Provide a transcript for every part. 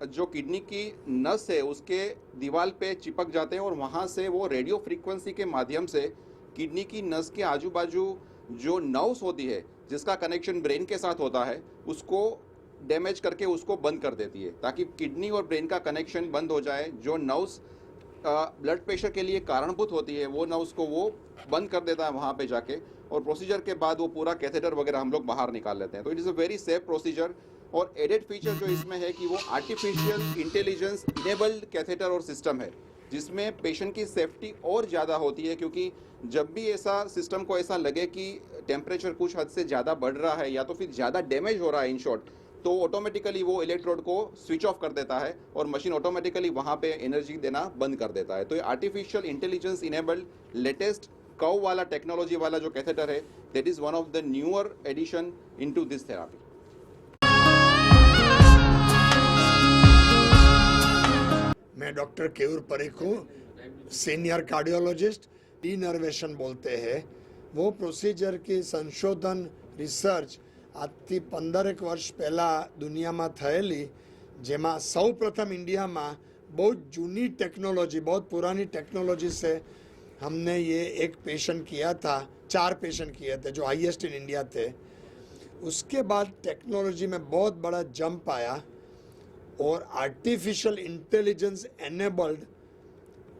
जो किडनी की नस है उसके दीवार पे चिपक जाते हैं और वहाँ से वो रेडियो फ्रीक्वेंसी के माध्यम से किडनी की नस के आजू बाजू जो नर्व्स होती है जिसका कनेक्शन ब्रेन के साथ होता है उसको डैमेज करके उसको बंद कर देती है, ताकि किडनी और ब्रेन का कनेक्शन बंद हो जाए। जो नर्व्स ब्लड प्रेशर के लिए कारणभूत होती है वो नर्व्स को वो बंद कर देता है वहाँ पे जाके, और प्रोसीजर के बाद वो पूरा कैथेटर वगैरह हम लोग बाहर निकाल लेते हैं। तो it is a very safe procedure. और एडेड फीचर जो इसमें है कि वो आर्टिफिशियल इंटेलिजेंस इनेबल्ड कैथेटर और सिस्टम है, जिसमें पेशेंट की सेफ्टी और ज़्यादा होती है, क्योंकि जब भी ऐसा सिस्टम को ऐसा लगे कि टेम्परेचर कुछ हद से ज़्यादा बढ़ रहा है या तो फिर ज़्यादा डैमेज हो रहा है इन शॉर्ट, तो ऑटोमेटिकली वो इलेक्ट्रोड को स्विच ऑफ कर देता है और मशीन ऑटोमेटिकली वहाँ पे एनर्जी देना बंद कर देता है। तो ये artificial intelligence enabled latest curve वाला टेक्नोलॉजी वाला जो कैथेटर है, that is one of the newer addition into this therapy. मैं डॉक्टर केयूर परीख हूँ, सीनियर कार्डियोलॉजिस्ट। डीनर्वेशन बोलते हैं वो प्रोसीजर की संशोधन रिसर्च આજથી 15 વર્ષ પહેલાં દુનિયામાં થયેલી, જેમાં સૌ પ્રથમ इंडियाમાં बहुत जूनी टेक्नोलॉजी, बहुत पुरानी टेक्नोलॉजी से हमने ये एक पेशेंट किया था, 4 पेशेंट किए थे जो हाईएस्ट इन इंडिया थे। उसके बाद टेक्नोलॉजी में बहुत बड़ा जंप आया और आर्टिफिशियल इंटेलिजेंस एनेबल्ड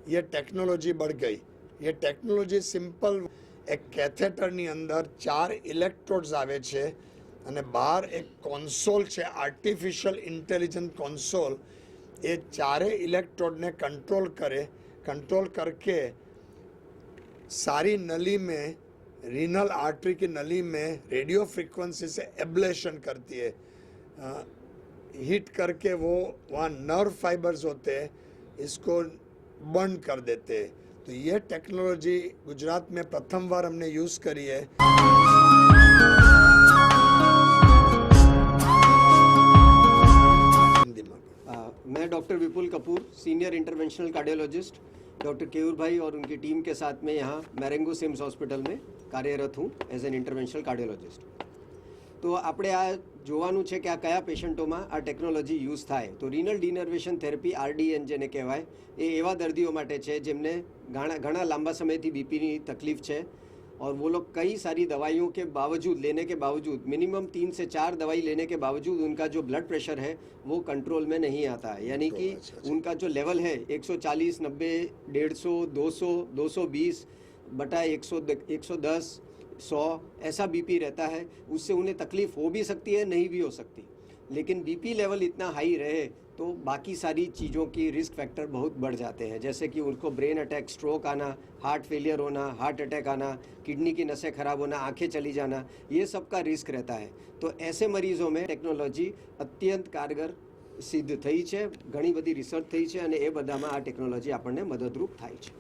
ये टेक्नोलॉजी बढ़ गई। ये टेक्नोलॉजी सिंपल एक कैथेटरनी अंदर 4 इलेक्ट्रोड्स आवे छे અને બહાર એક કોન્સોલ છે, આર્ટિફિશિયલ ઇન્ટેલિજન્ટ કોન્સોલ। એ ચારે ઇલેક્ટ્રોડને कंट्रोल करके सारी नली में, रीनल आर्टरी की नली में रेडियो फ्रीक्वेंसी से एब्लेशन करती है, हीट करके वो वहाँ नर्व फाइबर्स होते हैं, इसको बंद कर देते हैं। तो ये टेक्नोलॉजी गुजरात में प्रथम बार हमने यूज़ करी है। मैं doctor Vipul Kapoor, senior interventional cardiologist, doctor Keyur bhai और उनकी टीम के साथ में यहाँ मैरेंगो सिम्स हॉस्पिटल में कार्यरत हूँ एज एन इंटरवेंशनल कार्डियोलॉजिस्ट। तो આપણે આ જોવાનું છે કે આ કયા પેશન્ટોમાં આ ટેકનોલોજી યુઝ થાય। તો રિનલ ડિનર્વેશન થેરપી RDN જેને કહેવાય, એ એવા દર્દીઓ માટે છે જેમને ઘણા લાંબા સમયથી બીપીની તકલીફ છે और वो लोग कई सारी दवाइयों के बावजूद, लेने के बावजूद, मिनिमम 3 से 4 दवाई लेने के बावजूद उनका जो ब्लड प्रेशर है वो कंट्रोल में नहीं आता है। यानी कि उनका जो लेवल है 140, 90, 150, 200, 220 बटा 110, 100 ऐसा बीपी रहता है। उससे उन्हें तकलीफ हो भी सकती है, नहीं भी हो सकती। लेकिन बीपी लेवल इतना हाई रहे तो बाकी सारी चीज़ों की रिस्क फैक्टर बहुत बढ़ जाते हैं, जैसे कि उनको ब्रेन अटैक, स्ट्रोक आना, हार्ट फेलियर होना, हार्ट अटैक आना, किडनी की नसें खराब होना, आंखें चली जाना, ये सब का रिस्क रहता है। तो ऐसे मरीजों में टेक्नोलॉजी अत्यंत कारगर सिद्ध थई છે, ઘણી બધી રિસર્ચ થઈ છે અને એ બધામાં આ ટેકનોલોજી આપણને મદદરૂપ થાય છે।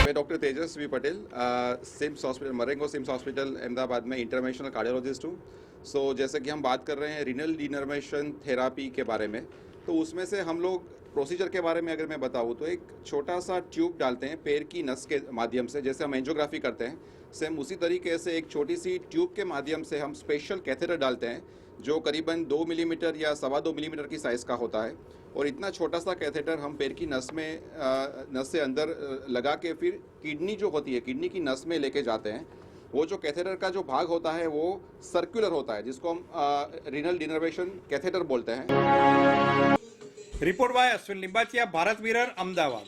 मैं doctor Tejaswi Patel, CIMS hospital, Marengo CIMS hospital Ahmedabad में इंटरवेंशनल कार्डियोलॉजिस्ट हूँ। सो जैसे कि हम बात कर रहे हैं रिनल डिनर्वेशन थेरापी के बारे में, तो उसमें से हम लोग प्रोसीजर के बारे में अगर मैं बताऊँ तो एक छोटा सा ट्यूब डालते हैं पैर की नस के माध्यम से, जैसे हम एंजियोग्राफी करते हैं सेम उसी तरीके से एक छोटी सी ट्यूब के माध्यम से हम स्पेशल कैथेटर डालते हैं जो करीबन 2 मिलीमीटर या 2.25 मिलीमीटर की साइज़ का होता है। और इतना छोटा सा कैथेटर हम पैर की नस में नस से अंदर लगा के फिर किडनी जो होती है, किडनी की नस में लेके जाते हैं। वो जो कैथेटर का जो भाग होता है वो सर्कुलर होता है, जिसको हम रिनल डिनर्वेशन कैथेटर बोलते हैं। Report by Ashwin Limbachiya, Bharat mirror, Ahmedabad.